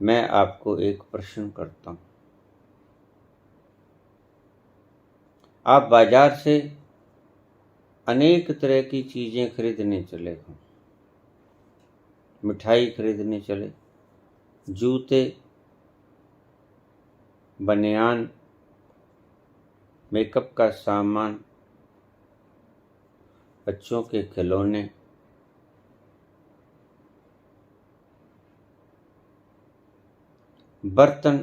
मैं आपको एक प्रश्न करता हूँ। आप बाजार से अनेक तरह की चीजें खरीदने चले हो, मिठाई खरीदने चले, जूते, बनियान, मेकअप का सामान, बच्चों के खिलौने, बर्तन,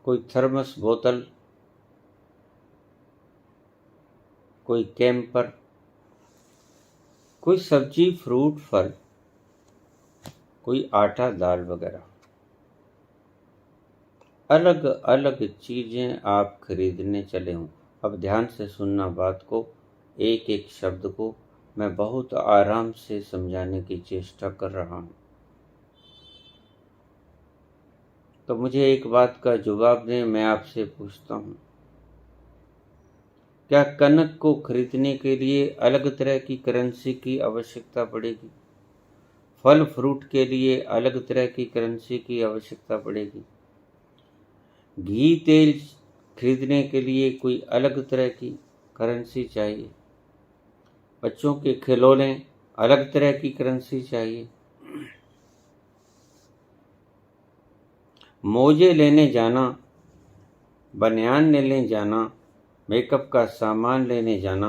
कोई थर्मस बोतल, कोई कैंपर, कोई सब्जी, फ्रूट, फल, कोई आटा, दाल वगैरह। अलग अलग चीजें आप खरीदने चले हों। अब ध्यान से सुनना बात को, एक एक शब्द को मैं बहुत आराम से समझाने की चेष्टा कर रहा हूं। तो मुझे एक बात का जवाब दें। मैं आपसे पूछता हूं, क्या कनक को खरीदने के लिए अलग तरह की करेंसी की आवश्यकता पड़ेगी? फल फ्रूट के लिए अलग तरह की करेंसी की आवश्यकता पड़ेगी? घी तेल खरीदने के लिए कोई अलग तरह की करेंसी चाहिए? बच्चों के खिलौने अलग तरह की करेंसी चाहिए? मोजे लेने जाना, बनियान लेने जाना, मेकअप का सामान लेने जाना,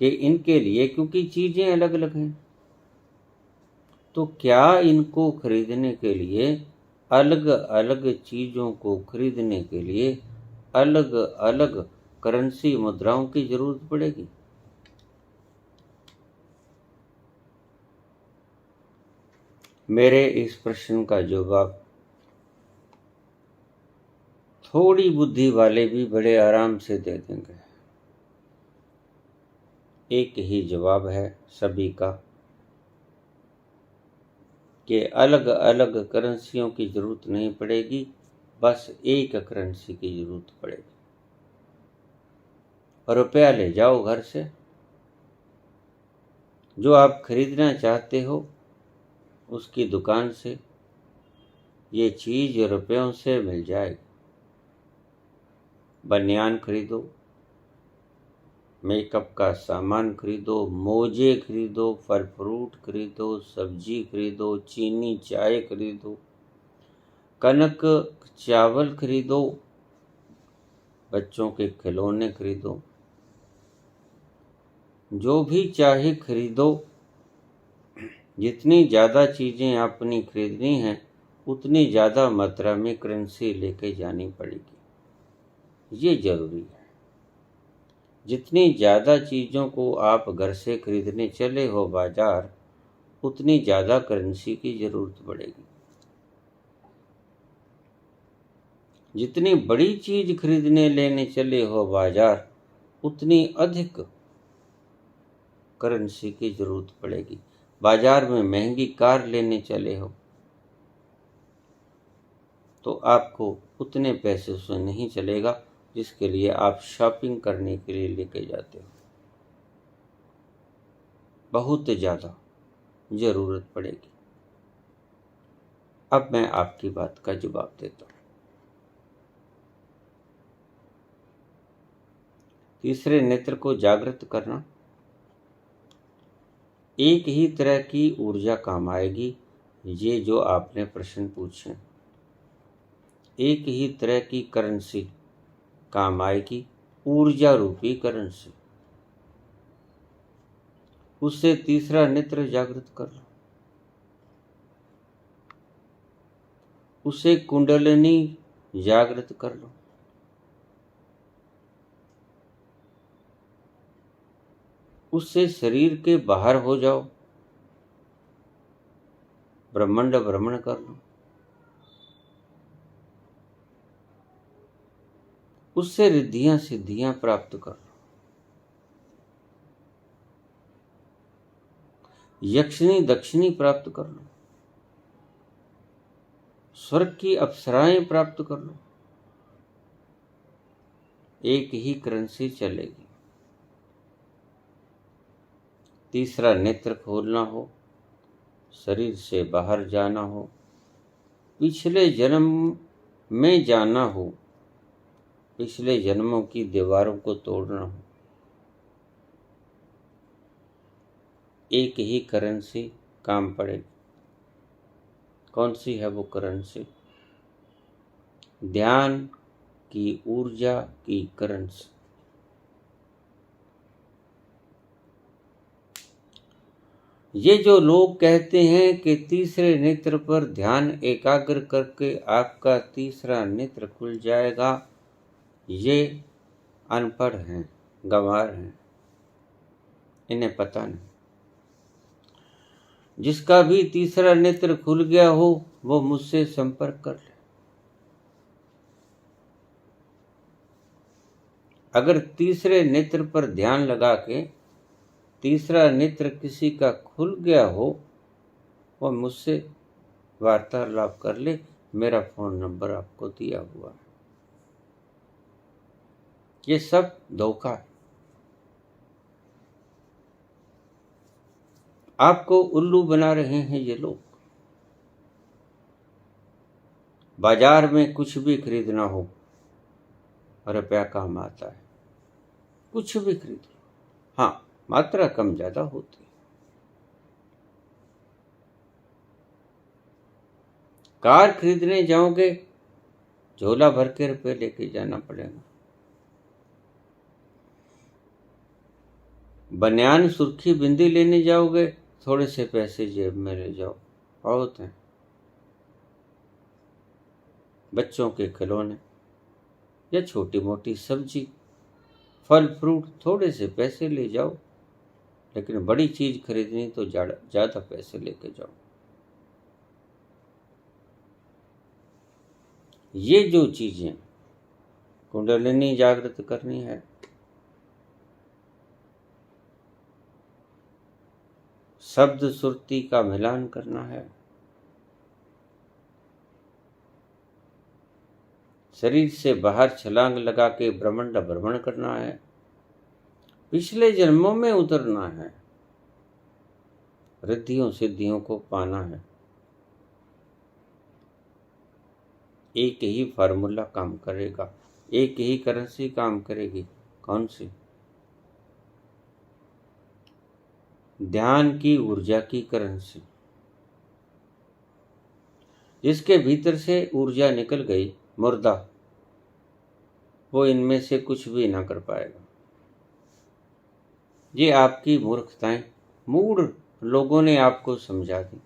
कि इनके लिए क्योंकि चीजें अलग अलग हैं, तो क्या इनको खरीदने के लिए अलग अलग चीजों को खरीदने के लिए अलग अलग करेंसी मुद्राओं की जरूरत पड़ेगी? मेरे इस प्रश्न का जवाब थोड़ी बुद्धि वाले भी बड़े आराम से दे देंगे। एक ही जवाब है सभी का कि अलग अलग करेंसियों की जरूरत नहीं पड़ेगी, बस एक करेंसी की जरूरत पड़ेगी। रुपया ले जाओ घर से, जो आप खरीदना चाहते हो उसकी दुकान से ये चीज रुपयों से मिल जाएगी। बनियान खरीदो, मेकअप का सामान खरीदो, मोजे खरीदो, फल फ्रूट खरीदो, सब्जी खरीदो, चीनी चाय खरीदो, कनक चावल खरीदो, बच्चों के खिलौने खरीदो, जो भी चाहे खरीदो। जितनी ज़्यादा चीज़ें आपने खरीदनी हैं उतनी ज़्यादा मात्रा में करेंसी लेके जानी पड़ेगी, ये ज़रूरी है। जितनी ज़्यादा चीज़ों को आप घर से खरीदने चले हो बाजार, उतनी ज़्यादा करेंसी की ज़रूरत पड़ेगी। जितनी बड़ी चीज़ खरीदने लेने चले हो बाजार, उतनी अधिक करेंसी की ज़रूरत पड़ेगी। बाजार में महंगी कार लेने चले हो तो आपको उतने पैसे से नहीं चलेगा जिसके लिए आप शॉपिंग करने के लिए लेके जाते हो। बहुत ज़्यादा ज़रूरत पड़ेगी। अब मैं आपकी बात का जवाब देता हूँ। तीसरे नेत्र को जागृत करना। एक ही तरह की ऊर्जा काम आएगी, ये जो आपने प्रश्न पूछे। एक ही तरह की करेंसी काम आएगी, ऊर्जा रूपी करेंसी। उससे तीसरा नेत्र जागृत कर लो। उसे कुंडलिनी जागृत कर लो। उससे शरीर के बाहर हो जाओ, ब्रह्मांड भ्रमण कर लो। उससे रिद्धियां सिद्धियां प्राप्त कर लो। यक्षिणी दक्षिणी प्राप्त कर लो। स्वर्ग की अप्सराएं प्राप्त कर लो। एक ही करेंसी चलेगी। तीसरा नेत्र खोलना हो, शरीर से बाहर जाना हो, पिछले जन्म में जाना हो, पिछले जन्मों की दीवारों को तोड़ना हो, एक ही करेंसी काम पड़ेगी। कौन सी है वो करेंसी? ध्यान की ऊर्जा की करेंसी। ये जो लोग कहते हैं कि तीसरे नेत्र पर ध्यान एकाग्र करके आपका तीसरा नेत्र खुल जाएगा, ये अनपढ़ हैं, गंवार हैं, इन्हें पता नहीं। जिसका भी तीसरा नेत्र खुल गया हो वो मुझसे संपर्क कर ले। अगर तीसरे नेत्र पर ध्यान लगा के तीसरा नेत्र किसी का खुल गया हो, वो मुझसे वार्तालाप कर ले। मेरा फोन नंबर आपको दिया हुआ है। ये सब धोखा है। आपको उल्लू बना रहे हैं ये लोग। बाजार में कुछ भी खरीदना हो, रुपया काम आता है। कुछ भी खरीद लो, हाँ, मात्रा कम ज्यादा होती है। कार खरीदने जाओगे, झोला भर के रुपये लेके जाना पड़ेगा। बनियान सुर्खी बिंदी लेने जाओगे, थोड़े से पैसे जेब में ले जाओ, बहुत हैं। बच्चों के खिलौने या छोटी मोटी सब्जी, फल फ्रूट, थोड़े से पैसे ले जाओ, लेकिन बड़ी चीज खरीदनी तो ज्यादा पैसे लेके जाओ। ये जो चीजें कुंडलिनी जागृत करनी है, शब्द सुरती का मिलान करना है, शरीर से बाहर छलांग लगा के ब्रह्मांड भ्रमण करना है, पिछले जन्मों में उतरना है, रिद्धियों सिद्धियों को पाना है। एक ही फार्मूला काम करेगा, एक ही करेंसी काम करेगी। कौन सी? ध्यान की ऊर्जा की करेंसी। जिसके भीतर से ऊर्जा निकल गई, मुर्दा, वो इनमें से कुछ भी ना कर पाएगा। ये आपकी मूर्खताएं मूढ़ लोगों ने आपको समझा दी।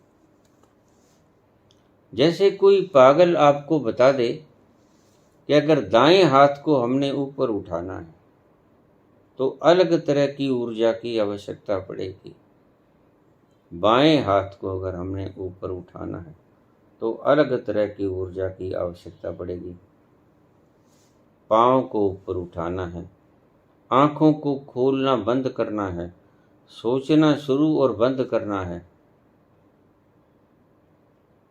जैसे कोई पागल आपको बता दे कि अगर दाएं हाथ को हमने ऊपर उठाना है तो अलग तरह की ऊर्जा की आवश्यकता पड़ेगी, बाएं हाथ को अगर हमने ऊपर उठाना है तो अलग तरह की ऊर्जा की आवश्यकता पड़ेगी। पाँव को ऊपर उठाना है, आंखों को खोलना बंद करना है, सोचना शुरू और बंद करना है,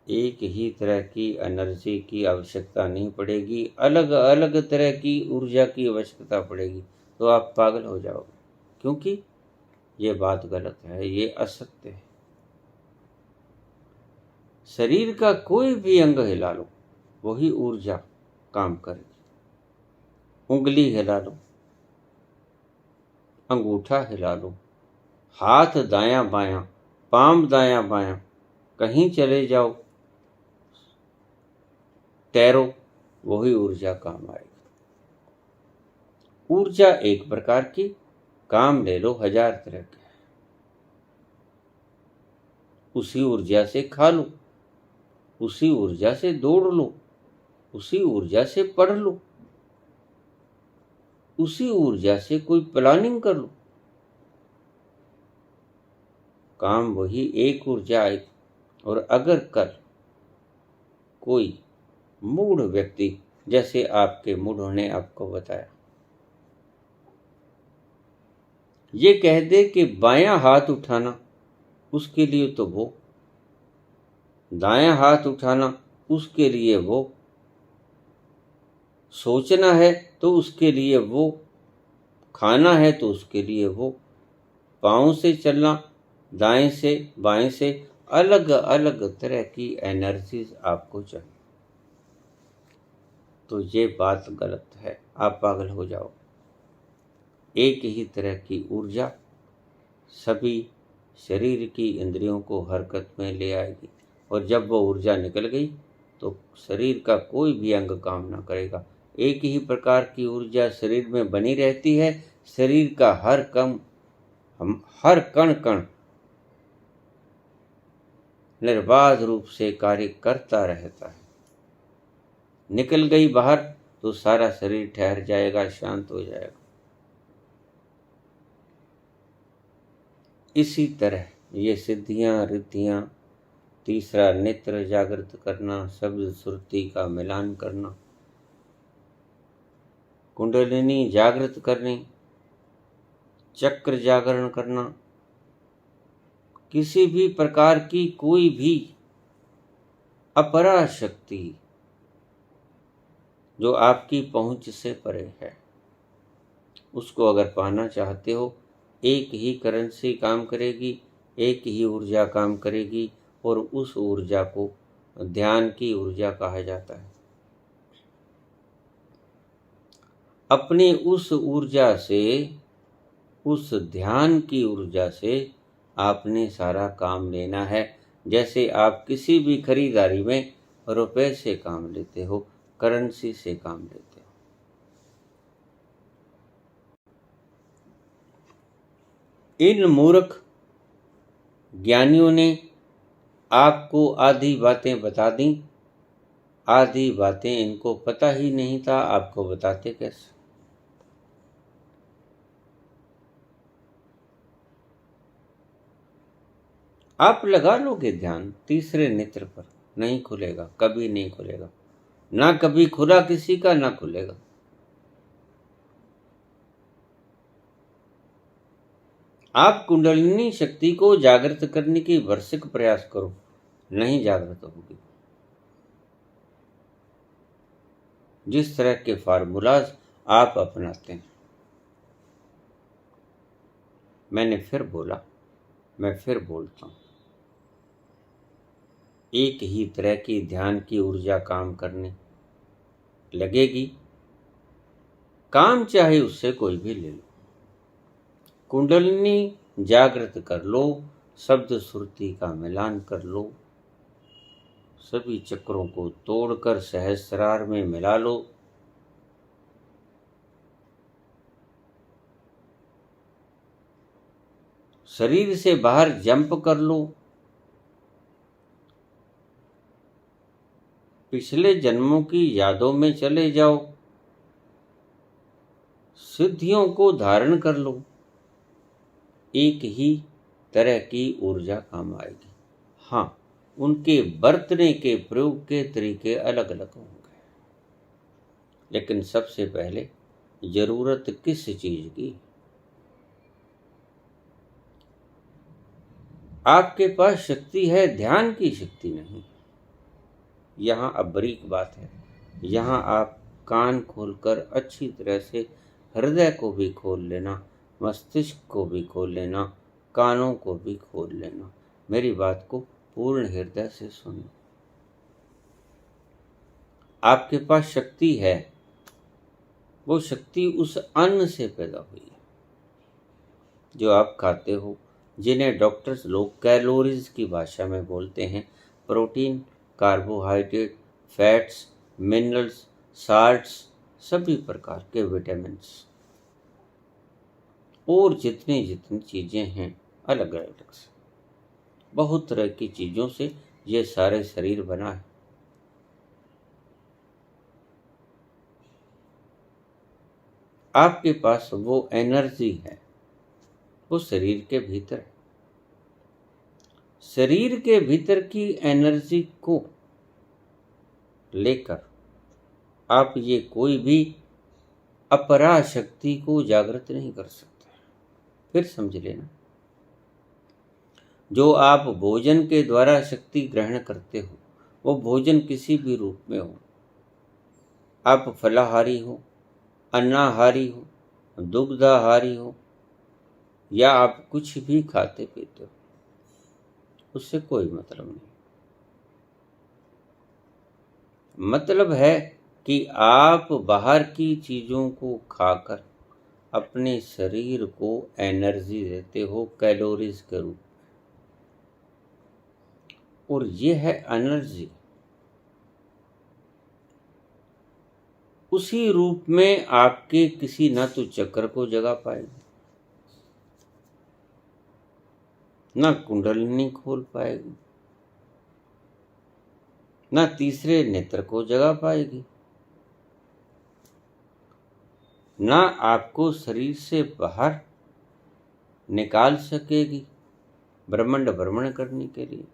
एक ही तरह की एनर्जी की आवश्यकता नहीं पड़ेगी, अलग अलग तरह की ऊर्जा की आवश्यकता पड़ेगी। तो आप पागल हो जाओगे, क्योंकि ये बात गलत है, ये असत्य है। शरीर का कोई भी अंग हिला लो, वही ऊर्जा काम करेगी। उंगली हिला लो, अंगूठा हिला लो, हाथ दायां बायां, पाम दायां बायां, कहीं चले जाओ, तैरो, वही ऊर्जा काम आएगी। ऊर्जा एक प्रकार की, काम ले लो 1000 तरह के। उसी ऊर्जा से खा लो, उसी ऊर्जा से दौड़ लो, उसी ऊर्जा से पढ़ लो, उसी ऊर्जा से कोई प्लानिंग कर लो। काम वही एक ऊर्जा आएगी। और अगर कल कोई मूढ़ व्यक्ति, जैसे आपके मूढ़ों ने आपको बताया, ये कह दे कि बायां हाथ उठाना, उसके लिए तो वो, दायां हाथ उठाना, उसके लिए वो, सोचना है तो उसके लिए वो, खाना है तो उसके लिए वो, पाँव से चलना, दाएं से बाएं से, अलग अलग तरह की एनर्जीज आपको चाहिए। तो ये बात गलत है, आप पागल हो जाओ। एक ही तरह की ऊर्जा सभी शरीर की इंद्रियों को हरकत में ले आएगी, और जब वो ऊर्जा निकल गई तो शरीर का कोई भी अंग काम ना करेगा। एक ही प्रकार की ऊर्जा शरीर में बनी रहती है। शरीर का हर कण कण निर्बाध रूप से कार्य करता रहता है। निकल गई बाहर तो सारा शरीर ठहर जाएगा, शांत हो जाएगा। इसी तरह ये सिद्धियां, रिद्धियां, तीसरा नेत्र जागृत करना, शब्द सुरती का मिलान करना, कुंडलिनी जागृत करनी, चक्र जागरण करना, किसी भी प्रकार की कोई भी अपरा शक्ति जो आपकी पहुंच से परे है, उसको अगर पाना चाहते हो, एक ही करेंसी काम करेगी, एक ही ऊर्जा काम करेगी, और उस ऊर्जा को ध्यान की ऊर्जा कहा जाता है। अपनी उस ऊर्जा से, उस ध्यान की ऊर्जा से आपने सारा काम लेना है। जैसे आप किसी भी खरीदारी में रुपए से काम लेते हो, करेंसी से काम लेते हो। इन मूर्ख ज्ञानियों ने आपको आधी बातें बता दी, आधी बातें इनको पता ही नहीं था, आपको बताते कैसे? आप लगा लोगे ध्यान तीसरे नेत्र पर, नहीं खुलेगा, कभी नहीं खुलेगा, ना कभी खुला किसी का, ना खुलेगा। आप कुंडलिनी शक्ति को जागृत करने की भरसक प्रयास करो, नहीं जागृत होगी। जिस तरह के फार्मूलाज आप अपनाते हैं, मैंने फिर बोला, मैं फिर बोलता हूं, एक ही तरह की ध्यान की ऊर्जा काम करने लगेगी। काम चाहे उससे कोई भी ले लो, कुंडलिनी जागृत कर लो, शब्द सुरती का मिलान कर लो, सभी चक्रों को तोड़कर सहस्रार में मिला लो। शरीर से बाहर जंप कर लो, पिछले जन्मों की यादों में चले जाओ, सिद्धियों को धारण कर लो। एक ही तरह की ऊर्जा काम आएगी। हाँ, उनके बरतने के प्रयोग के तरीके अलग अलग होंगे, लेकिन सबसे पहले जरूरत किस चीज की? आपके पास शक्ति है, ध्यान की शक्ति नहीं। यहाँ अब बारीक बात है, यहाँ आप कान खोलकर अच्छी तरह से हृदय को भी खोल लेना, मस्तिष्क को भी खोल लेना, कानों को भी खोल लेना। मेरी बात को पूर्ण हृदय से सुनो। आपके पास शक्ति है, वो शक्ति उस अन्न से पैदा हुई है जो आप खाते हो, जिन्हें डॉक्टर्स लोग कैलोरीज की भाषा में बोलते हैं। Protein, carbohydrate, fats, minerals, salts, सभी प्रकार के विटामिन्स और जितनी जितनी चीजें हैं अलग अलग से, बहुत तरह की चीजों से ये सारे शरीर बना है। आपके पास वो एनर्जी है, वो शरीर के भीतर है। शरीर के भीतर की एनर्जी को लेकर आप ये कोई भी अपरा शक्ति को जागृत नहीं कर सकते। फिर समझ लेना, जो आप भोजन के द्वारा शक्ति ग्रहण करते हो, वो भोजन किसी भी रूप में हो, आप फलाहारी हो, अन्नाहारी हो, दुग्धाहारी हो, या आप कुछ भी खाते पीते हो, उससे कोई मतलब नहीं। मतलब है कि आप बाहर की चीज़ों को खाकर अपने शरीर को एनर्जी देते हो कैलोरीज के रूप में, और ये है एनर्जी। उसी रूप में आपके किसी न तो चक्र को जगा पाएगी, न कुंडलिनी खोल पाएगी, न तीसरे नेत्र को जगा पाएगी, न आपको शरीर से बाहर निकाल सकेगी ब्रह्मांड भ्रमण करने के लिए,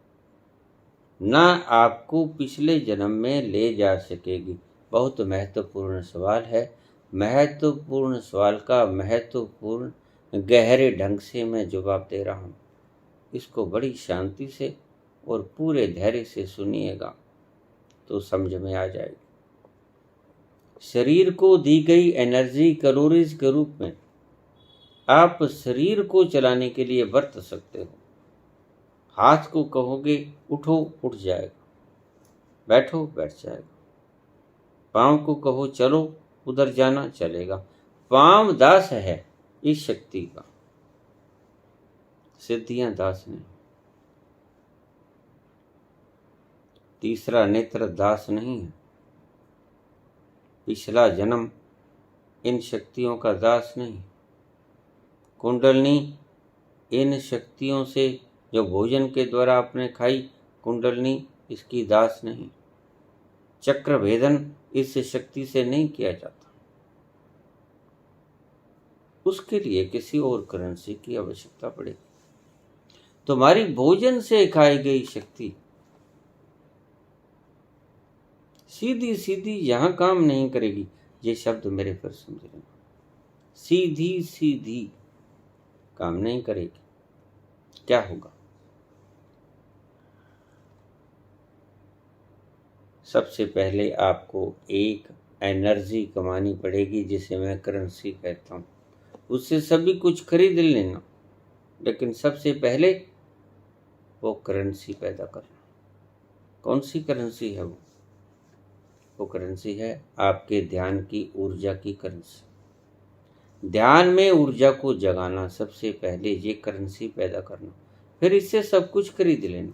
न आपको पिछले जन्म में ले जा सकेगी। बहुत महत्वपूर्ण सवाल है। महत्वपूर्ण सवाल का महत्वपूर्ण गहरे ढंग से मैं जवाब दे रहा हूँ। इसको बड़ी शांति से और पूरे धैर्य से सुनिएगा तो समझ में आ जाएगी। शरीर को दी गई एनर्जी कैलोरीज के रूप में आप शरीर को चलाने के लिए बरत सकते हो। हाथ को कहोगे उठो, उठ जाएगा, बैठो, बैठ जाएगा। पाँव को कहो चलो, उधर जाना, चलेगा। पाँव दास है इस शक्ति का, सिद्धियां दास नहीं। तीसरा नेत्र दास नहीं है। पिछला जन्म इन शक्तियों का दास नहीं। कुंडलनी इन शक्तियों से जो भोजन के द्वारा आपने खाई, कुंडलनी इसकी दास नहीं। चक्र भेदन इस शक्ति से नहीं किया जाता। उसके लिए किसी और करेंसी की आवश्यकता पड़ेगी। तुम्हारी भोजन से खाई गई शक्ति सीधी सीधी यहां काम नहीं करेगी। ये शब्द मेरे फिर समझ लेना, सीधी सीधी काम नहीं करेगी। क्या होगा? सबसे पहले आपको एक एनर्जी कमानी पड़ेगी जिसे मैं करेंसी कहता हूँ। उससे सभी कुछ खरीद लेना, लेकिन सबसे पहले वो करेंसी पैदा करना। कौन सी करेंसी है वो? वो करेंसी है आपके ध्यान की ऊर्जा की करेंसी। ध्यान में ऊर्जा को जगाना, सबसे पहले ये करेंसी पैदा करना, फिर इससे सब कुछ खरीद लेना।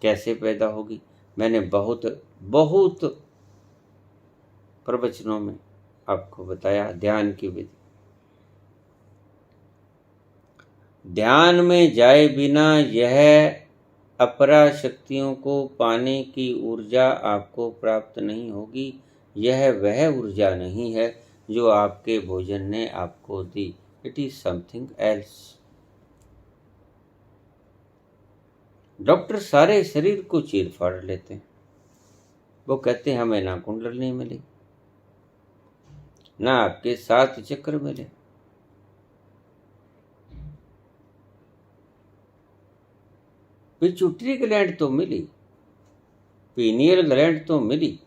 कैसे पैदा होगी? मैंने बहुत बहुत प्रवचनों में आपको बताया ध्यान की विधि। ध्यान में जाए बिना यह अपरा शक्तियों को पाने की ऊर्जा आपको प्राप्त नहीं होगी। यह वह ऊर्जा नहीं है जो आपके भोजन ने आपको दी। It is something else. Doctor सारे शरीर को चीर फाड़ लेते हैं। वो कहते हैं हमें ना कुंडली मिली, ना आपके 7 चक्र मिले। पिट्यूटरी ग्लैंड तो मिली, पीनियल ग्लैंड तो मिली,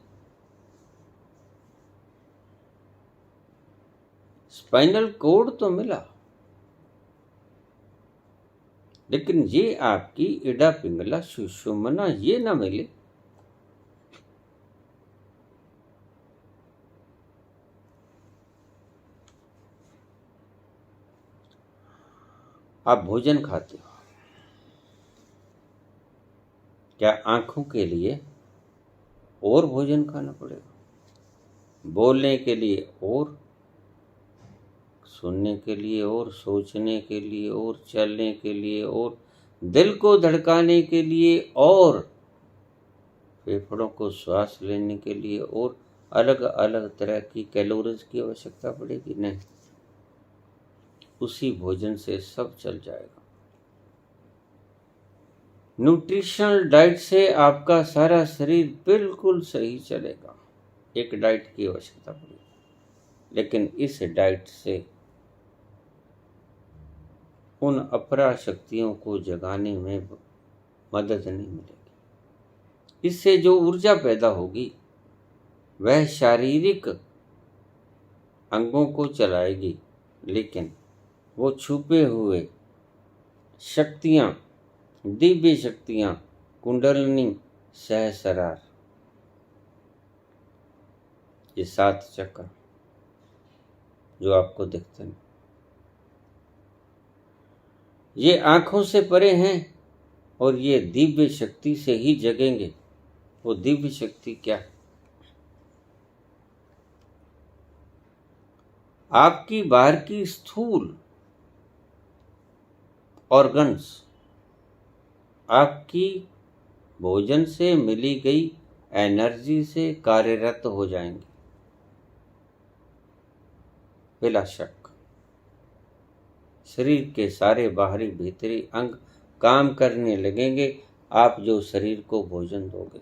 स्पाइनल कोड तो मिला, लेकिन ये आपकी इडा पिंगला सुषुम्ना ये ना मिले। आप भोजन खाते हो, क्या आंखों के लिए और भोजन खाना पड़ेगा? बोलने के लिए और, सुनने के लिए और, सोचने के लिए और, चलने के लिए और, दिल को धड़काने के लिए और, फेफड़ों को श्वास लेने के लिए और, अलग अलग तरह की कैलोरीज की आवश्यकता पड़ेगी? नहीं, उसी भोजन से सब चल जाएगा। न्यूट्रिशनल डाइट से आपका सारा शरीर बिल्कुल सही चलेगा। एक डाइट की आवश्यकता पड़ेगी, लेकिन इस डाइट से उन अपरा शक्तियों को जगाने में मदद नहीं मिलेगी। इससे जो ऊर्जा पैदा होगी वह शारीरिक अंगों को चलाएगी, लेकिन वो छुपे हुए शक्तियां, दिव्य शक्तियां, कुंडलिनी, सहस्रार, ये 7 चक्र जो आपको दिखते हैं, ये आंखों से परे हैं और ये दिव्य शक्ति से ही जगेंगे। वो दिव्य शक्ति क्या है? आपकी बाहर की स्थूल ऑर्गन्स आपकी भोजन से मिली गई एनर्जी से कार्यरत हो जाएंगे, बिला शक। शरीर के सारे बाहरी भीतरी अंग काम करने लगेंगे, आप जो शरीर को भोजन दोगे।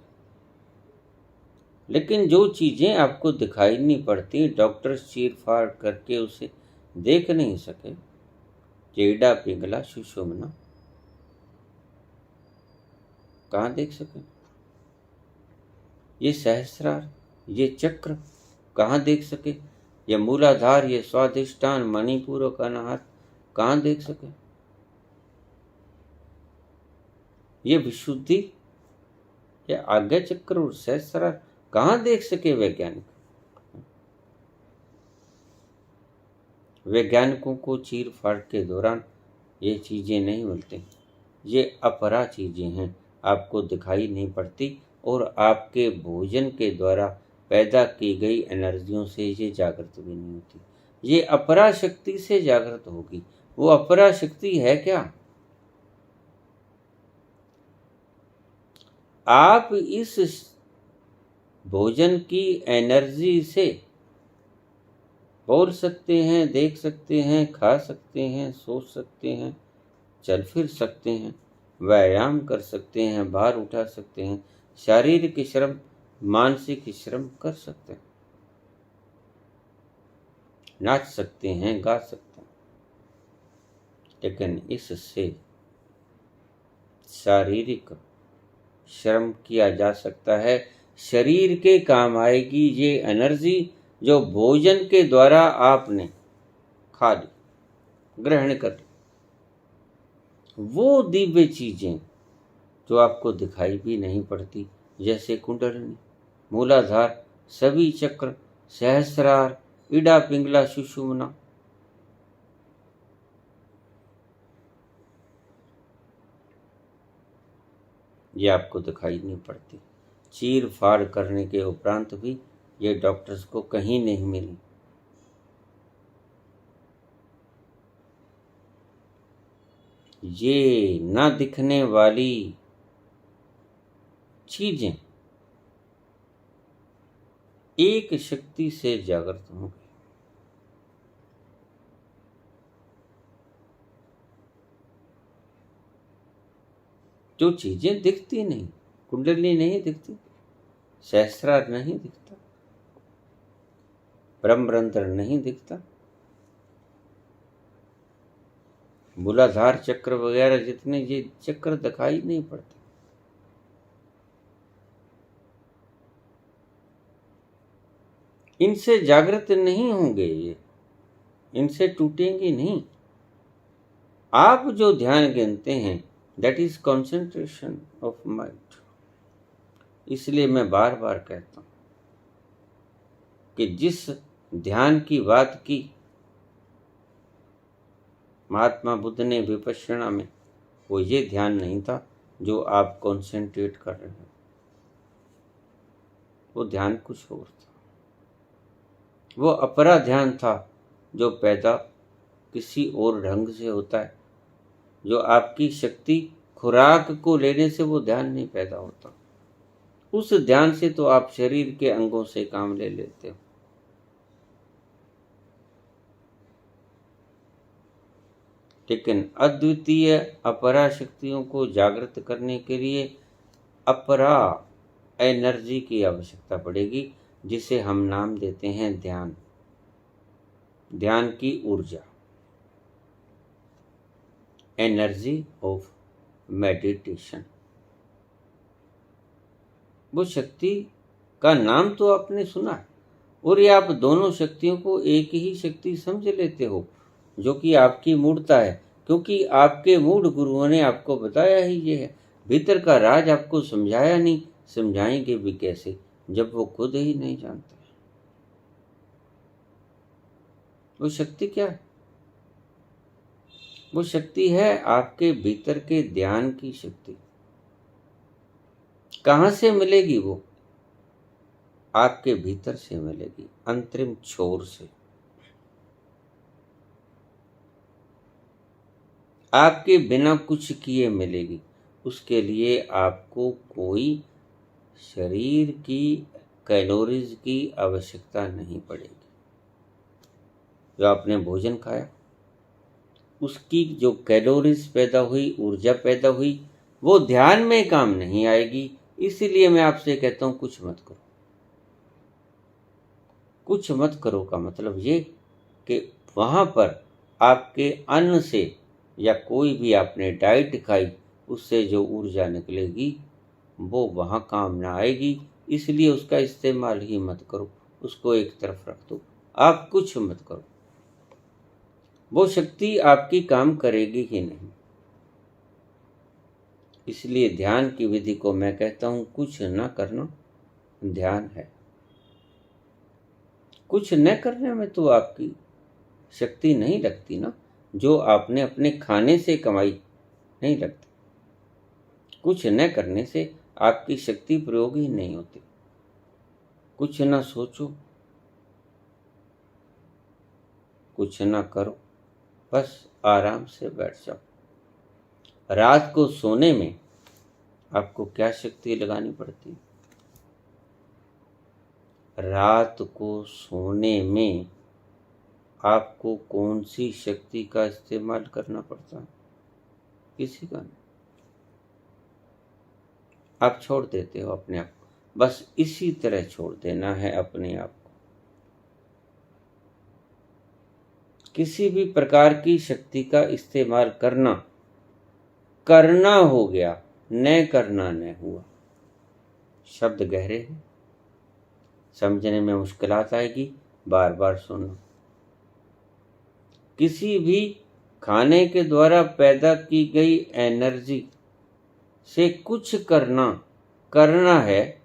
लेकिन जो चीजें आपको दिखाई नहीं पड़ती, डॉक्टर चीर फाड़ करके उसे देख नहीं सके, टेढ़ा पिंगला सुषुम्ना कहाँ देख सके? ये सहस्रार, ये चक्र कहाँ देख सके? ये मूलाधार, ये स्वाधिष्ठान, मणिपुर और अनाहत कहाँ देख सके? ये विशुद्धि, ये आज्ञा चक्र और सहस्रार कहाँ देख सके वैज्ञानिक? वैज्ञानिकों को चीर फाड़ के दौरान ये चीजें नहीं मिलती। ये अपरा चीजें हैं, आपको दिखाई नहीं पड़ती और आपके भोजन के द्वारा पैदा की गई एनर्जियों से ये जागृत भी नहीं होती। ये अपरा शक्ति से जागृत होगी। वो अपरा शक्ति है क्या? आप इस भोजन की एनर्जी से बोल सकते हैं, देख सकते हैं, खा सकते हैं, सोच सकते हैं, चल फिर सकते हैं, व्यायाम कर सकते हैं, भार उठा सकते हैं, शारीरिक श्रम, मानसिक श्रम कर सकते हैं, नाच सकते हैं, गा सकते हैं। लेकिन इससे शारीरिक श्रम किया जा सकता है, शरीर के काम आएगी ये एनर्जी जो भोजन के द्वारा आपने खा ली, ग्रहण कर ली। वो दिव्य चीजें जो आपको दिखाई भी नहीं पड़ती, जैसे कुंडलिनी, मूलाधार, सभी चक्र, सहस्रार, इडा पिंगला सुषुम्ना, ये आपको दिखाई नहीं पड़ती। चीर फाड़ करने के उपरांत भी ये डॉक्टर्स को कहीं नहीं मिली। ये ना दिखने वाली चीजें एक शक्ति से जागृत होंगी। जो चीजें दिखती नहीं, कुंडली नहीं दिखती, सहस्रार नहीं दिखता, ब्रह्मरंध्र नहीं दिखता, मूलाधार चक्र वगैरह जितने ये चक्र दिखाई नहीं पड़ते। इनसे जागृत नहीं होंगे, ये इनसे टूटेंगे नहीं। आप जो ध्यान गिनते हैं, that is concentration of mind. इसलिए मैं बार बार कहता हूं कि जिस ध्यान की बात की महात्मा बुद्ध ने विपश्यना में, वो ये ध्यान नहीं था जो आप कॉन्सेंट्रेट कर रहे हैं। वो ध्यान कुछ और था। वो अपरा ध्यान था जो पैदा किसी और ढंग से होता है, जो आपकी शक्ति खुराक को लेने से वो ध्यान नहीं पैदा होता। उस ध्यान से तो आप शरीर के अंगों से काम ले लेते हो। लेकिन अद्वितीय अपरा शक्तियों को जागृत करने के लिए अपरा एनर्जी की आवश्यकता पड़ेगी, जिसे हम नाम देते हैं ध्यान। ध्यान की ऊर्जा, एनर्जी ऑफ मेडिटेशन। वो शक्ति का नाम तो आपने सुना है, और ये आप दोनों शक्तियों को एक ही शक्ति समझ लेते हो, जो कि आपकी मूर्ता है, क्योंकि आपके मूढ़ गुरुओं ने आपको बताया ही ये है। भीतर का राज आपको समझाया नहीं, समझाएंगे भी कैसे जब वो खुद ही नहीं जानते। वो शक्ति क्या है? वो शक्ति है आपके भीतर के ध्यान की शक्ति। कहाँ से मिलेगी वो? आपके भीतर से मिलेगी, अंतरिम छोर से। आपके बिना कुछ किए मिलेगी। उसके लिए आपको कोई शरीर की कैलोरीज की आवश्यकता नहीं पड़ेगी। जो आपने भोजन खाया, उसकी जो कैलोरीज पैदा हुई, ऊर्जा पैदा हुई, वो ध्यान में काम नहीं आएगी। इसीलिए मैं आपसे कहता हूं कुछ मत करो। कुछ मत करो का मतलब ये कि वहां पर आपके अन्न से या कोई भी आपने डाइट खाई, उससे जो ऊर्जा निकलेगी वो वहां काम ना आएगी। इसलिए उसका इस्तेमाल ही मत करो, उसको एक तरफ रख दो। आप कुछ मत करो, वो शक्ति आपकी काम करेगी ही नहीं। इसलिए ध्यान की विधि को मैं कहता हूं कुछ न करना ध्यान है। कुछ न करने में तो आपकी शक्ति नहीं लगती ना, जो आपने अपने खाने से कमाई नहीं लगती। कुछ न करने से आपकी शक्ति प्रयोग ही नहीं होती। कुछ न सोचो, कुछ न करो, बस आराम से बैठ जाओ। रात को सोने में आपको क्या शक्ति लगानी पड़ती है? रात को सोने में आपको कौन सी शक्ति का इस्तेमाल करना पड़ता है? किसी का नहीं। आप छोड़ देते हो अपने आप को। बस इसी तरह छोड़ देना है अपने आप को। किसी भी प्रकार की शक्ति का इस्तेमाल करना करना हो गया, न करना न हुआ। शब्द गहरे हैं, समझने में मुश्किलात आएगी, बार बार सुनना। किसी भी खाने के द्वारा पैदा की गई एनर्जी से कुछ करना है,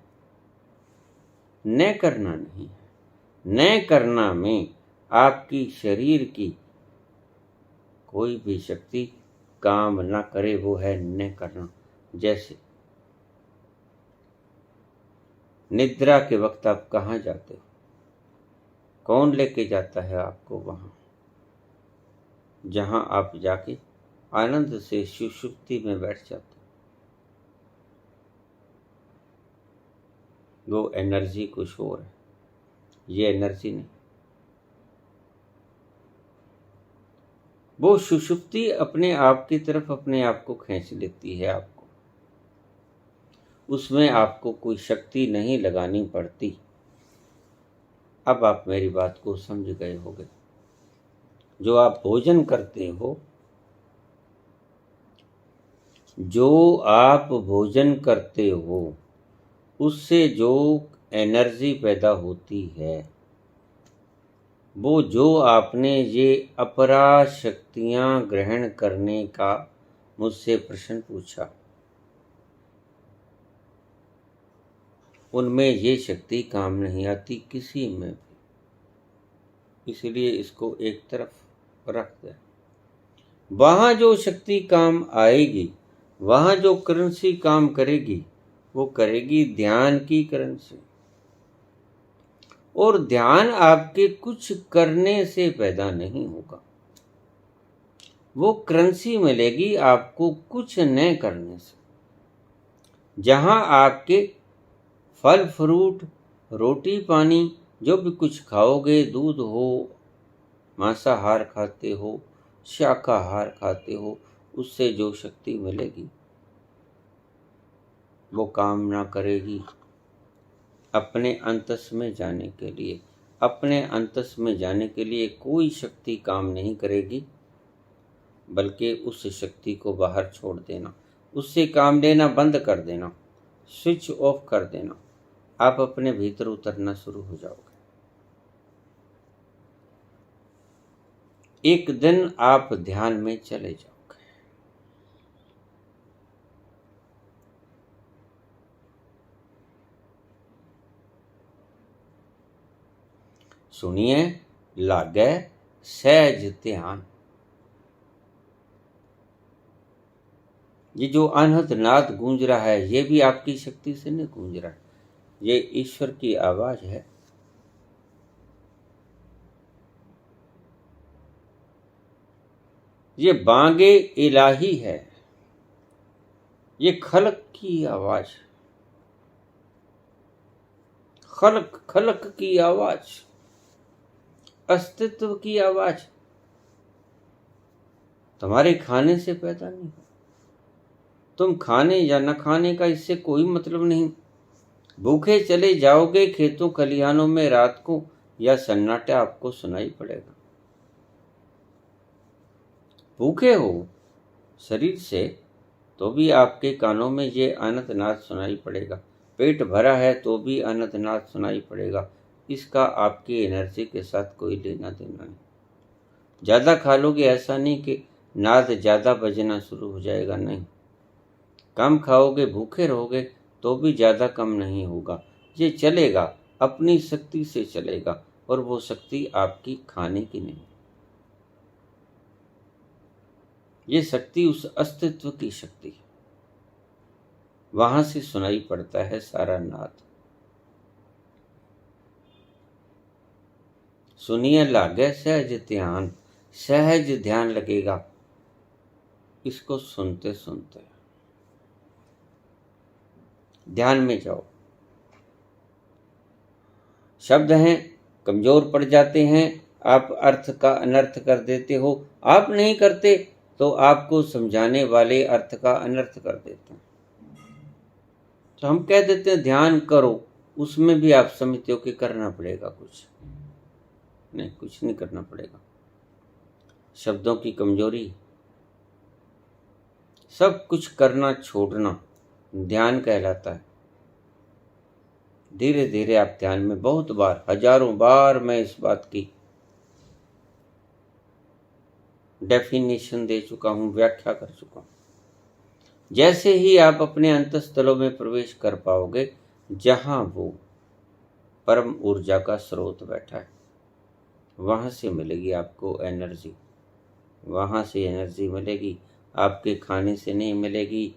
न करना नहीं है। न करना में आपकी शरीर की कोई भी शक्ति काम ना करे, वो है न करना। जैसे निद्रा के वक्त आप कहाँ जाते हो? कौन लेके जाता है आपको वहां, जहां आप जाके आनंद से सुषुप्ति में बैठ जाते हो? वो एनर्जी कुछ और है, ये एनर्जी नहीं। वो सुषुप्ति अपने आप की तरफ अपने आप को खींच लेती है आपको। उसमें आपको कोई शक्ति नहीं लगानी पड़ती। अब आप मेरी बात को समझ गए होंगे। जो आप भोजन करते हो, जो आप भोजन करते हो, उससे जो एनर्जी पैदा होती है, वो जो आपने ये अपरा शक्तियां ग्रहण करने का मुझसे प्रश्न पूछा, उनमें ये शक्ति काम नहीं आती किसी में भी। इसलिए इसको एक तरफ रख दे। वहां जो शक्ति काम आएगी, वहां जो करेंसी काम करेगी, वो करेगी ध्यान की करेंसी। और ध्यान आपके कुछ करने से पैदा नहीं होगा। वो करेंसी मिलेगी आपको कुछ न करने से। जहां आपके फल फ्रूट, रोटी पानी, जो भी कुछ खाओगे, दूध हो, मांसाहार खाते हो, शाकाहार खाते हो, उससे जो शक्ति मिलेगी वो काम ना करेगी अपने अंतस में जाने के लिए। अपने अंतस में जाने के लिए कोई शक्ति काम नहीं करेगी, बल्कि उस शक्ति को बाहर छोड़ देना, उससे काम लेना बंद कर देना, स्विच ऑफ कर देना। आप अपने भीतर उतरना शुरू हो जाओगे। एक दिन आप ध्यान में चले जाओगे। सुनिए, लागे, सहज ध्यान। ये जो अनहद नाद गूंज रहा है, ये भी आपकी शक्ति से नहीं गूंज रहा है, ये ईश्वर की आवाज है। ये बांगे इलाही है, ये खलक की आवाज, खलक खलक की आवाज, अस्तित्व की आवाज। तुम्हारे खाने से पैदा नहीं, तुम खाने या न खाने का इससे कोई मतलब नहीं। भूखे चले जाओगे खेतों खलिहानों में रात को, या सन्नाटा आपको सुनाई पड़ेगा। भूखे हो शरीर से तो भी आपके कानों में ये अनंत नाद सुनाई पड़ेगा। पेट भरा है तो भी अनंत नाद सुनाई पड़ेगा। इसका आपकी एनर्जी के साथ कोई लेना देना नहीं। ज़्यादा खा लोगे ऐसा नहीं कि नाद ज़्यादा बजना शुरू हो जाएगा, नहीं। कम खाओगे भूखे रहोगे तो भी ज़्यादा कम नहीं होगा। ये चलेगा, अपनी शक्ति से चलेगा, और वो शक्ति आपकी खाने की नहीं। ये शक्ति उस अस्तित्व की शक्ति है, वहां से सुनाई पड़ता है सारा नाद। सुनिए लागे सहज ध्यान, सहज ध्यान लगेगा इसको सुनते सुनते। ध्यान में जाओ। शब्द हैं, कमजोर पड़ जाते हैं, आप अर्थ का अनर्थ कर देते हो। आप नहीं करते तो आपको समझाने वाले अर्थ का अनर्थ कर देते हैं। तो हम कह देते हैं ध्यान करो, उसमें भी आप समझते हो कि करना पड़ेगा कुछ। नहीं, कुछ नहीं करना पड़ेगा। शब्दों की कमजोरी, सब कुछ करना छोड़ना ध्यान कहलाता है। धीरे धीरे आप ध्यान में, बहुत बार, हजारों बार मैं इस बात की डेफिनेशन दे चुका हूं, व्याख्या कर चुका हूं। जैसे ही आप अपने अंतस्थलों में प्रवेश कर पाओगे, जहां वो परम ऊर्जा का स्रोत बैठा है, वहां से मिलेगी आपको एनर्जी। वहां से एनर्जी मिलेगी, आपके खाने से नहीं मिलेगी।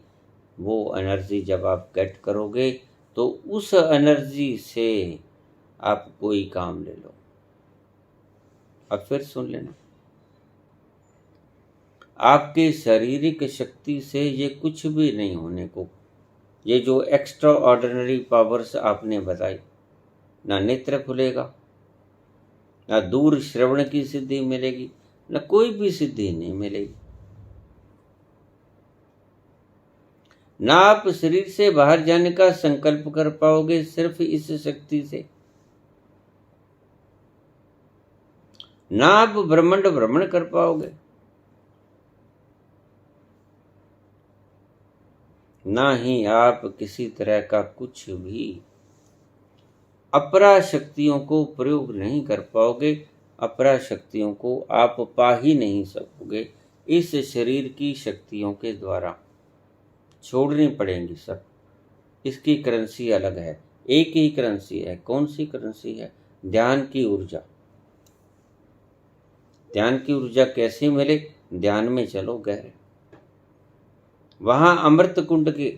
वो एनर्जी जब आप गेट करोगे तो उस एनर्जी से आप कोई काम ले लो। अब फिर सुन लेना, आपके शारीरिक शक्ति से ये कुछ भी नहीं होने को। ये जो एक्स्ट्रा ऑर्डिनरी पावर्स आपने बताई, ना नेत्र खुलेगा, ना दूर श्रवण की सिद्धि मिलेगी, ना कोई भी सिद्धि नहीं मिलेगी। ना आप शरीर से बाहर जाने का संकल्प कर पाओगे सिर्फ इस शक्ति से। ना आप ब्रह्मांड भ्रमण कर पाओगे, ना ही आप किसी तरह का कुछ भी अपरा शक्तियों को प्रयोग नहीं कर पाओगे। अपरा शक्तियों को आप पा ही नहीं सकोगे इस शरीर की शक्तियों के द्वारा। छोड़नी पड़ेंगी सब। इसकी करेंसी अलग है, एक ही करेंसी है। कौन सी करेंसी है? ध्यान की ऊर्जा। ध्यान की ऊर्जा कैसे मिले? ध्यान में चलो गहरे, वहां अमृत कुंड के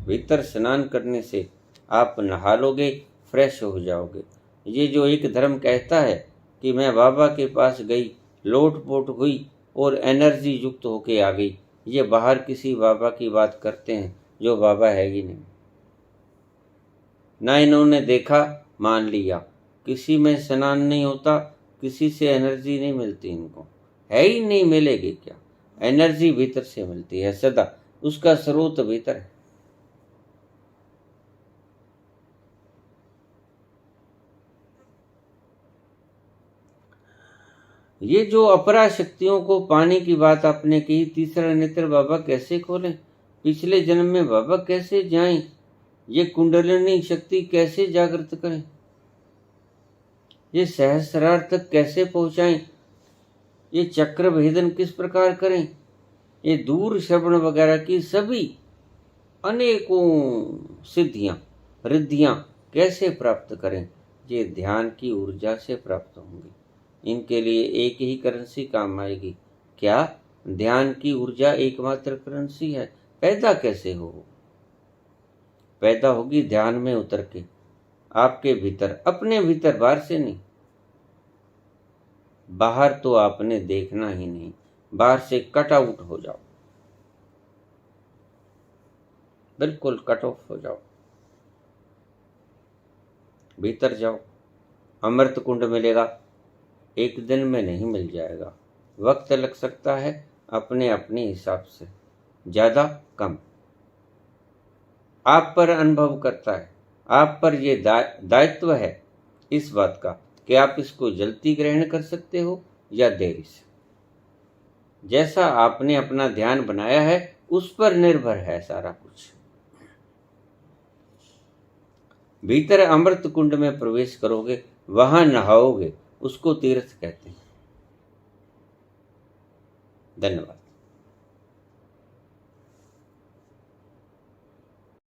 भीतर स्नान करने से आप नहा लोगे, फ्रेश हो जाओगे। ये जो एक धर्म कहता है कि मैं बाबा के पास गई, लोटपोट हुई और एनर्जी युक्त होके आ गई, ये बाहर किसी बाबा की बात करते हैं जो बाबा है ही नहीं। ना इन्होंने देखा, मान लिया। किसी में स्नान नहीं होता, किसी से एनर्जी नहीं मिलती, इनको है ही नहीं। मिलेगी क्या? एनर्जी भीतर से मिलती है सदा, उसका स्रोत भीतर है। ये जो अपरा शक्तियों को पाने की बात आपने की, तीसरा नेत्र बाबा कैसे खोलें? पिछले जन्म में बाबा कैसे जाएं? ये कुंडलिनी शक्ति कैसे जागृत करें? ये सहस्रार तक कैसे पहुंचाएं? ये चक्र भेदन किस प्रकार करें? ये दूर श्रवण वगैरह की सभी अनेकों सिद्धियां, रिद्धियां कैसे प्राप्त करें? ये ध्यान की ऊर्जा से प्राप्त होंगी। इनके लिए एक ही करेंसी काम आएगी। क्या ध्यान की ऊर्जा एकमात्र करेंसी है? पैदा कैसे हो? पैदा होगी ध्यान में उतर के, आपके भीतर, अपने भीतर, बाहर से नहीं। बाहर तो आपने देखना ही नहीं, बाहर से कट आउट हो जाओ, बिल्कुल कट ऑफ हो जाओ, भीतर जाओ। अमृत कुंड मिलेगा, एक दिन में नहीं मिल जाएगा, वक्त लग सकता है, अपने अपने हिसाब से, ज्यादा कम। आप पर अनुभव करता है, आप पर ये दायित्व है इस बात का कि आप इसको जल्दी ग्रहण कर सकते हो या देरी से। जैसा आपने अपना ध्यान बनाया है उस पर निर्भर है सारा कुछ। भीतर अमृत कुंड में प्रवेश करोगे, वहां नहाओगे, उसको तीर्थ कहते हैं। धन्यवाद।